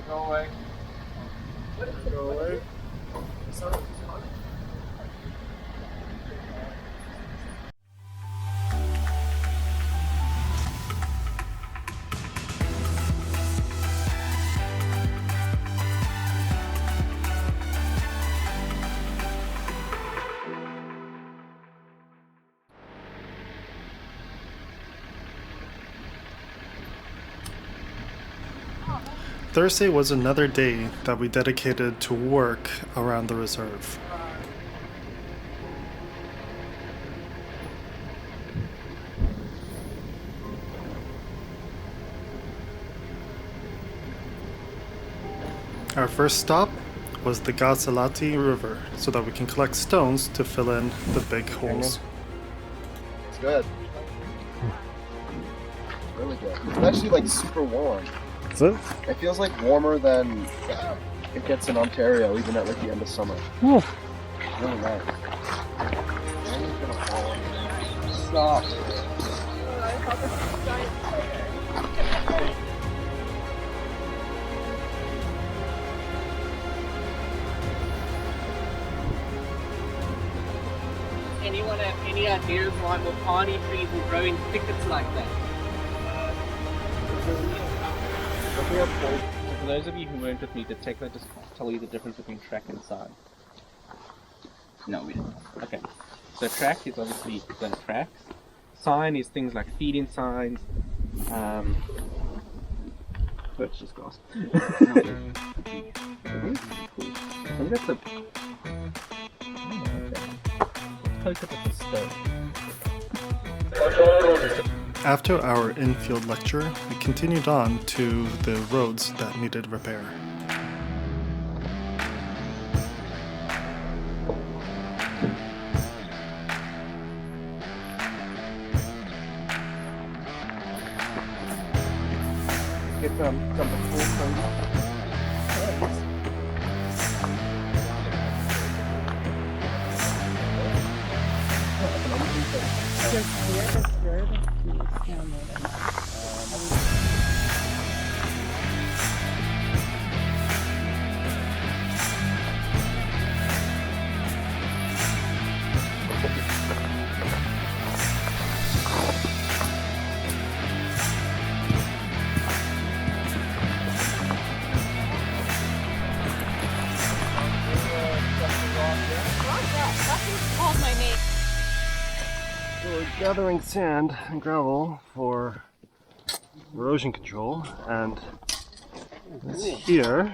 Go away. Go away. Thursday was another day that we dedicated to work around the reserve. Our first stop was the Gasalati River so that we can collect stones to fill in the big holes. It's good. Really good. It's actually like super warm. Is it? It feels like warmer than it gets in Ontario, even at like the end of summer. Oh. Really nice. Stop. Anyone have any ideas why Mopani trees will grow in thickets like that? For those of you who weren't with me, did Tekla just tell you the difference between track and sign? No, we didn't. Okay. So track is obviously the tracks. Sign is things like feeding signs, purchase glass. Cool. I think that's a... Let's poke up at the stone. After our infield lecture, we continued on to the roads that needed repair. Get some before So we're gathering sand and gravel for erosion control, and this here,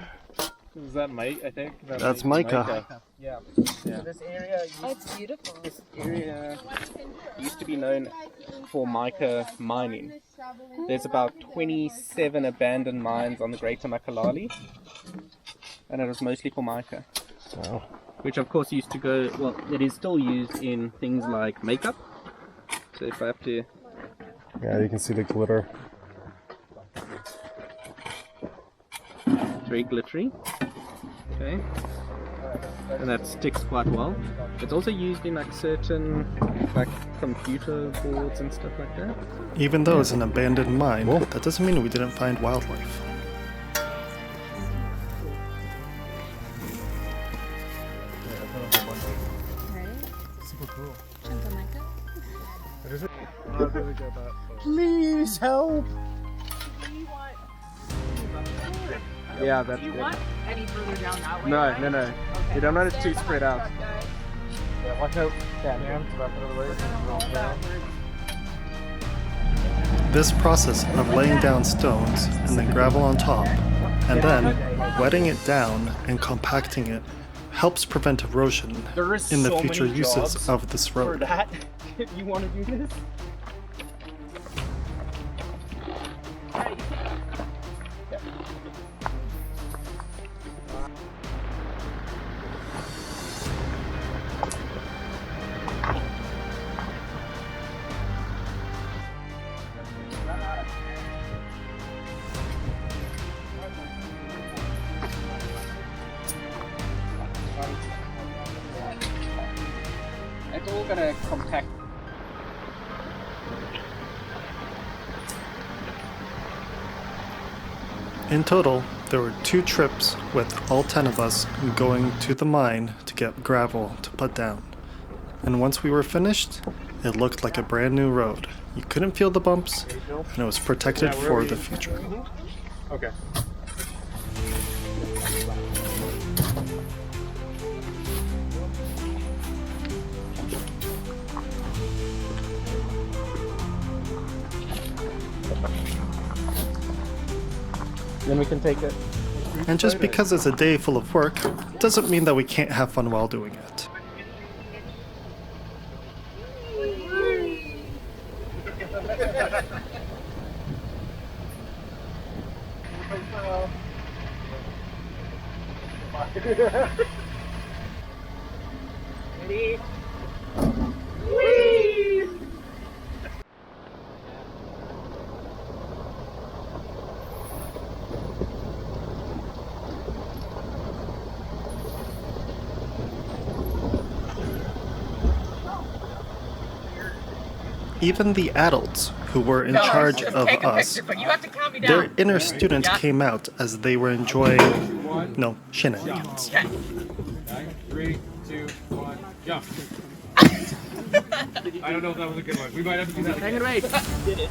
is that Mica? I think that's Mica. Yeah. So this area. Oh, it's beautiful. This area used to be known for mica mining. There's about 27 abandoned mines on the Greater Makalali, and it was mostly for mica. Wow. Which of course used to go, well, it is still used in things like makeup. So if I have to... Yeah, you can see the glitter. It's very glittery. Okay. And that sticks quite well. It's also used in like certain like computer boards and stuff like that. Even though it's an abandoned mine, that doesn't mean we didn't find wildlife. Super cool. Please help! Yeah, that's Do you want any further down that way? No, right? no, no. Okay. We don't want it too spread out. Yeah, watch out. This process of laying down stones and then gravel on top, and then wetting it down and compacting it, helps prevent erosion There is in the so future many uses jobs of this for road. that. If you want to do this. It's all gonna compact. In total, There were 2 trips with all 10 of us going to the mine to get gravel to put down. And once we were finished, it looked like a brand new road. You couldn't feel the bumps, and it was protected for the future. Okay. Then we can take it. And just because it's a day full of work, doesn't mean that we can't have fun while doing it. Ready? Even the adults who were in charge of us, But you have to count me down. their inner students came out as they were enjoying, shenanigans. 3, 2, 1, jump. I don't know if that was a good one. We might have to do that again. Hang it right. Did it.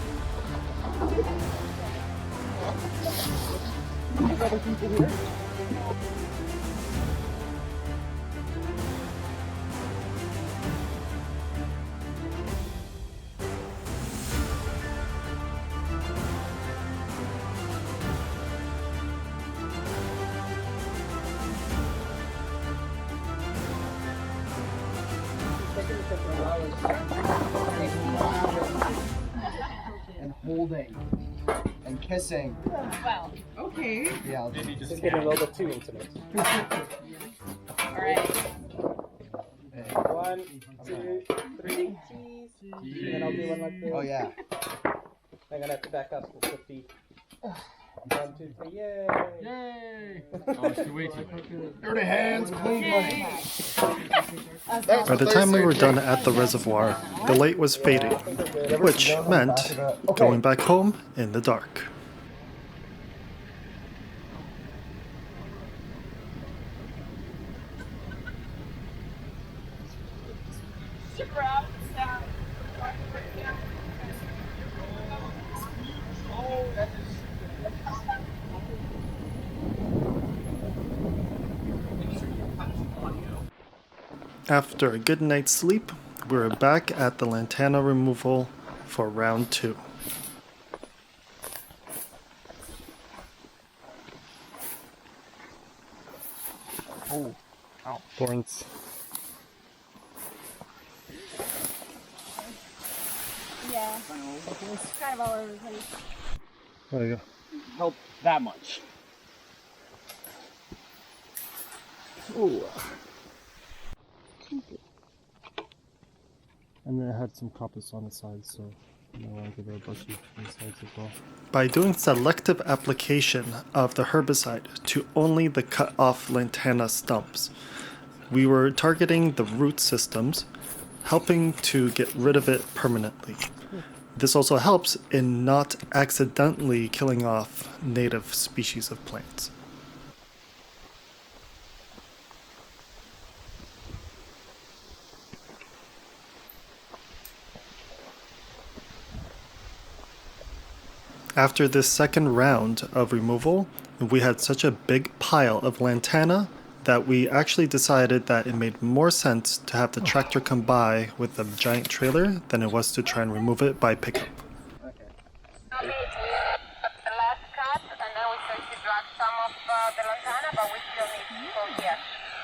And holding. And kissing. Well, okay. Yeah. Maybe just getting a little bit too intimate. All right. 1, 2, 3, cheese. And then I'll do one like this. Oh yeah. I'm gonna have to back up with the feet. 1, 2, 3, yay! Yay! Oh, it's too way too late. Dirty hands, clean money. By the time we were done at the reservoir, the light was fading, which meant going back home in the dark. After a good night's sleep, we were back at the Lantana removal for round 2. Oh, ow. Thorns. Yeah. It's kind of all over the place. There you go. Help that much. Ooh. And then it had some coppice on the side, so I want to give it a bushy on the sides as well. By doing selective application of the herbicide to only the cut off Lantana stumps, we were targeting the root systems, helping to get rid of it permanently. This also helps in not accidentally killing off native species of plants. After this second round of removal, we had such a big pile of Lantana that we actually decided that it made more sense to have the tractor come by with a giant trailer than it was to try and remove it by pickup. Okay, the last cut, and then we can drag some of the Lantana, but we still need people here.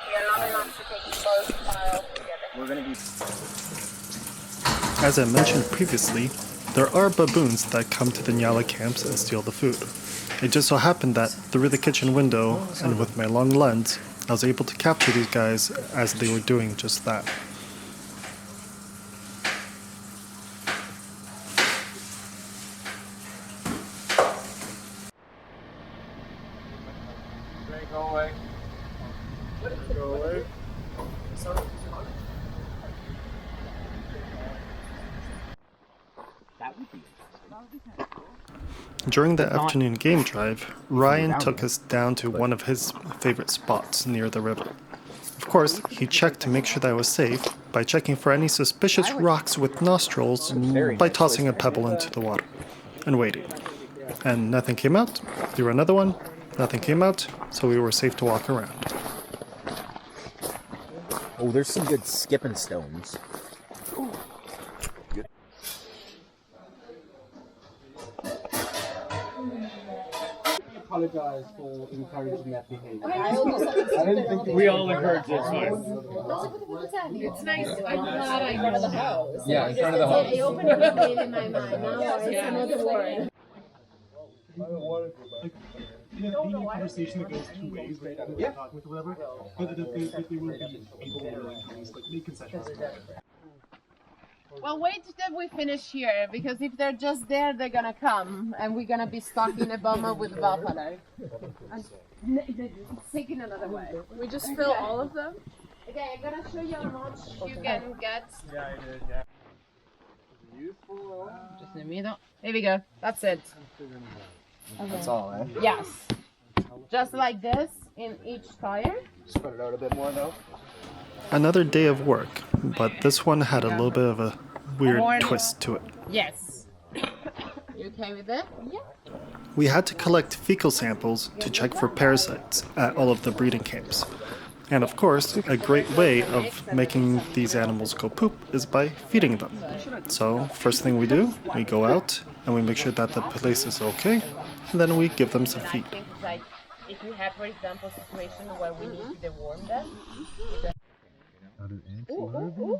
We are not enough to take both piles together. We're gonna be. As I mentioned previously, there are baboons that come to the Nyala camps and steal the food. It just so happened that through the kitchen window and with my long lens, I was able to capture these guys as they were doing just that. Go away. Go away. That would be. During the afternoon game drive, Ryan took us down to one of his favorite spots near the river. Of course, he checked to make sure that I was safe by checking for any suspicious rocks with nostrils by tossing a pebble into the water and waiting. And nothing came out. Threw another one. Nothing came out, so we were safe to walk around. Oh, there's some good skipping stones. Apologize for encouraging that behavior. I didn't think we all encourage it. It's nice. I'm glad I know the house. Yeah, in front of the house. I opened it in my mind. Now it's another word. Being a conversation that goes 2 ways, right? Yeah. With whatever, but they will be able to make concessions. Well, wait till we finish here, because if they're just there, they're gonna come, and we're gonna be stuck in a bummer with buffalo. Taking another way. We just fill all of them? Okay, I'm gonna show you how much you can get. Yeah, I did, yeah. Just in the middle. There we go. That's it. That's all, eh? Yes. Just like this in each tire. Spread it out a bit more though. Another day of work, but this one had a little bit of a weird twist to it. Yes. You okay with it? Yeah. We had to collect fecal samples to check for parasites at all of the breeding camps. And of course, a great way of making these animals go poop is by feeding them. So, first thing we do, we go out and we make sure that the place is okay, and then we give them some feed. I think like if you have, for example, a situation where we need to deworm them. Other ant larvae?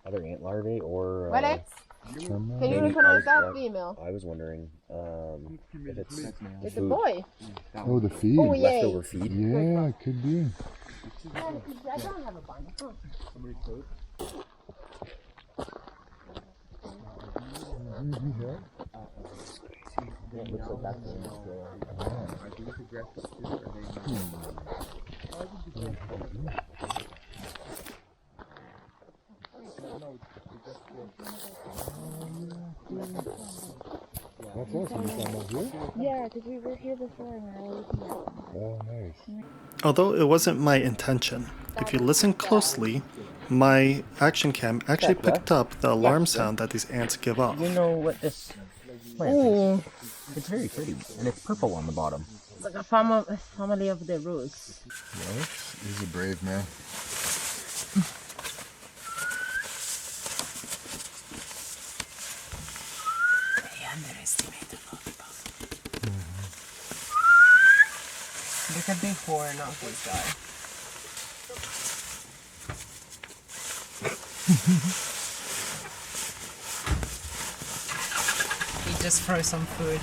Other ant larvae or... What else? Can Can you recognize that female? I was wondering if it's It's a boy. Oh, the feed. Oh, yeah. leftover feed. Yeah, it could be. I don't have a binder. It looks like that's That's awesome. You found that here? Yeah, because we were here before and we were looking at them. Oh, nice. Although it wasn't my intention, if you listen closely, my action cam actually picked up the alarm sound that these ants give off. You know what this plant is? It's very pretty, and it's purple on the bottom. It's like a family of the rose. Well, he's a brave man. Look at the horn of this guy. He just throws some food.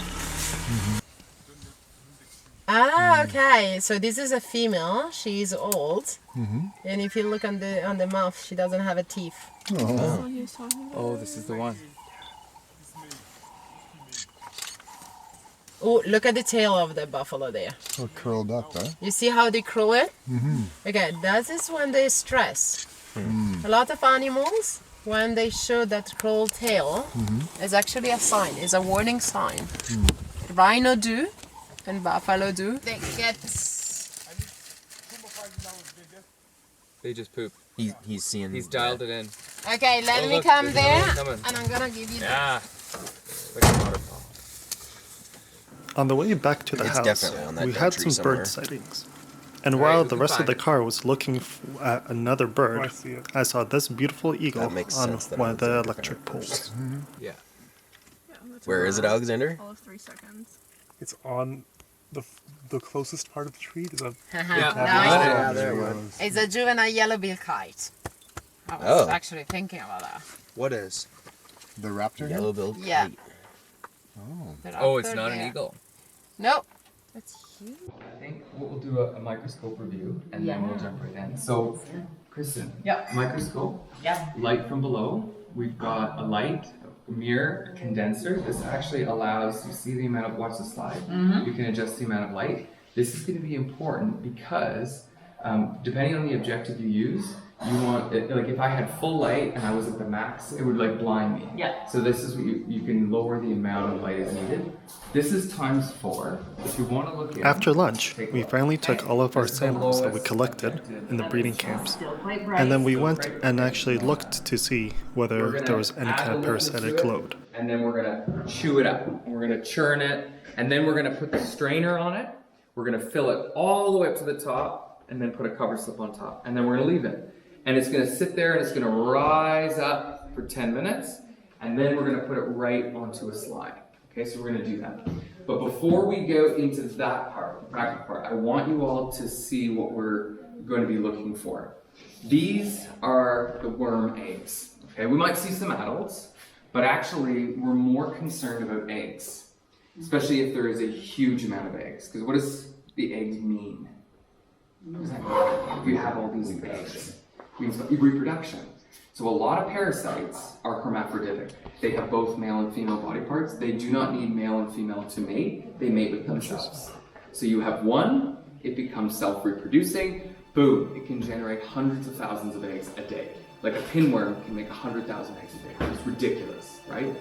Ah, okay. So this is a female. She's old, and if you look on the mouth, she doesn't have a teeth. Oh, this is the one. Oh, look at the tail of the buffalo there. So curled up, huh? You see how they curl it? Okay, that is when they stress. A lot of animals, when they show that curled tail, is actually a sign, is a warning sign. Rhino do, and buffalo do. They get... They just poop. He's seeing... He's dialed it in. Okay, let Oh, me look, come there's there, another one coming. and I'm gonna give you Yeah. Like a waterfall. On the way back to the It's house, definitely on that we dead had tree some somewhere. bird sightings. And Alright, while we the can rest of find the it. car was looking at another bird, I saw this beautiful eagle That makes on sense that one of the Alexander electric poles. Yeah. Where is it, Alexander? All of 3 seconds. It's on the closest part of the tree. There's a Yeah, there it was. it's a juvenile yellow-billed kite. I was Oh. actually thinking about that. What is? The raptor? Yellow-billed Yeah. kite. They're Oh, up it's there, not an there. eagle. Nope. That's huge. I think we'll do a microscope review and then we'll jump right in. So, Kristen, microscope, light from below. We've got a light, a mirror, a condenser. This actually allows, you see the amount of, watch the slide, you can adjust the amount of light. This is going to be important because depending on the objective you use, you want it, like if I had full light and I was at the max, it would like blind me. Yeah. So this is what you can lower the amount of light as needed. This is ×4. If you want to look at After lunch, take a we look. finally took all of our This is the samples that we lowest collected effective in the breeding light. camps, Still quite bright. and then we Still went bright. and Okay. actually looked to see whether We're gonna there was any add kind of a little bit to parasitic it, load. and then we're gonna chew it up. And we're gonna churn it, and then we're gonna put the strainer on it. We're gonna fill it all the way up to the top, and then put a cover slip on top, and then we're gonna leave it. And it's gonna sit there, and it's gonna rise up for 10 minutes, and then we're gonna put it right onto a slide. Okay, so we're gonna do that. But before we go into that part, the practical part, I want you all to see what we're going to be looking for. These are the worm eggs. Okay, we might see some adults, but actually we're more concerned about eggs, especially if there is a huge amount of eggs. Because what does the eggs mean? What does that mean? If you have all these eggs, it means reproduction. So a lot of parasites are hermaphroditic. They have both male and female body parts. They do not need male and female to mate. They mate with themselves. So you have one, it becomes self-reproducing, boom, it can generate hundreds of thousands of eggs a day. Like a pinworm can make 100,000 eggs a day. It's ridiculous, right?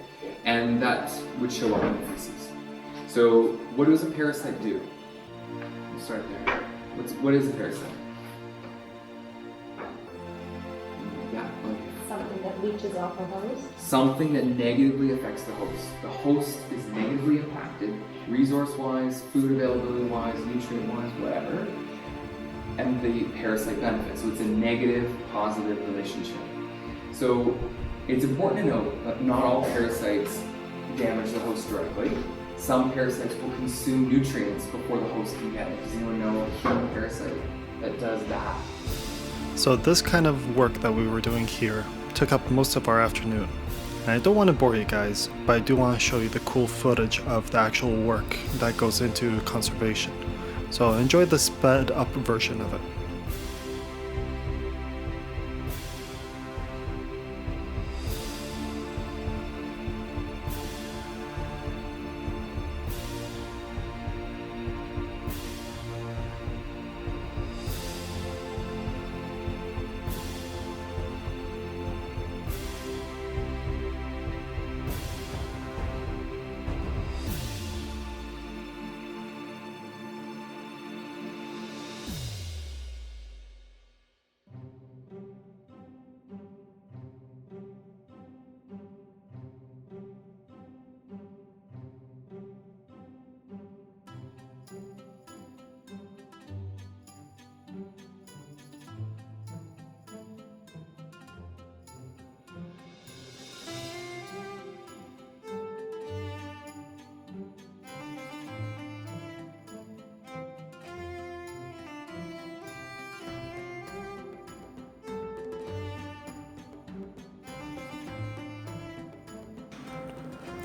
And that would show up in the feces. So what does a parasite do? Let's start there. What is a parasite? Yeah, like Something that leaches off a host. something that negatively affects the host. The host is negatively impacted, resource-wise, food availability-wise, nutrient-wise, whatever, and the parasite benefits. So it's a negative, positive relationship. So it's important to note that not all parasites damage the host directly. Some parasites will consume nutrients before the host can get it. Does anyone know a human parasite that does that? So this kind of work that we were doing here took up most of our afternoon. And I don't want to bore you guys, but I do want to show you the cool footage of the actual work that goes into conservation. So enjoy the sped up version of it.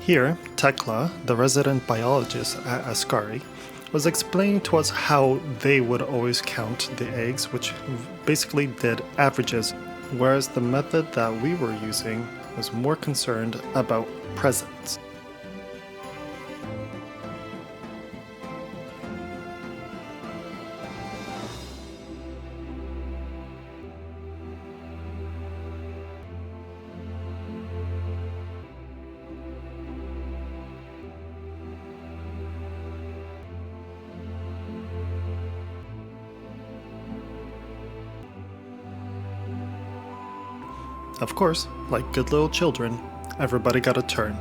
Here, Tekla, the resident biologist at Ascari, was explaining to us how they would always count the eggs, which basically did averages, whereas the method that we were using was more concerned about presence. Of course, like good little children, everybody got a turn.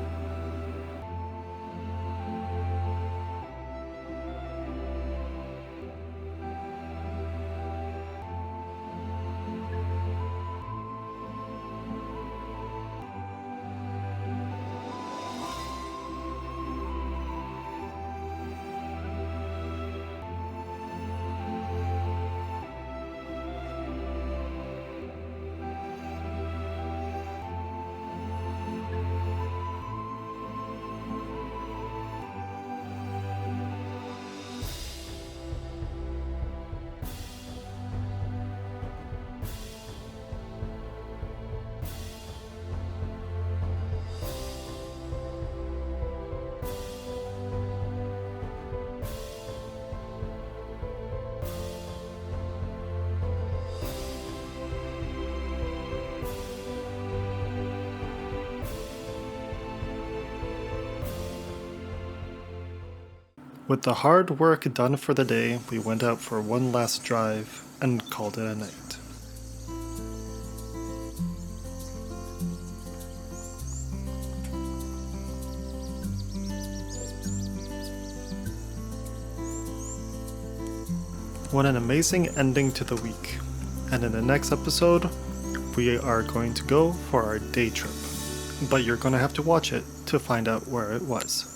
With the hard work done for the day, we went out for one last drive and called it a night. What an amazing ending to the week. And in the next episode, we are going to go for our day trip. But you're going to have to watch it to find out where it was.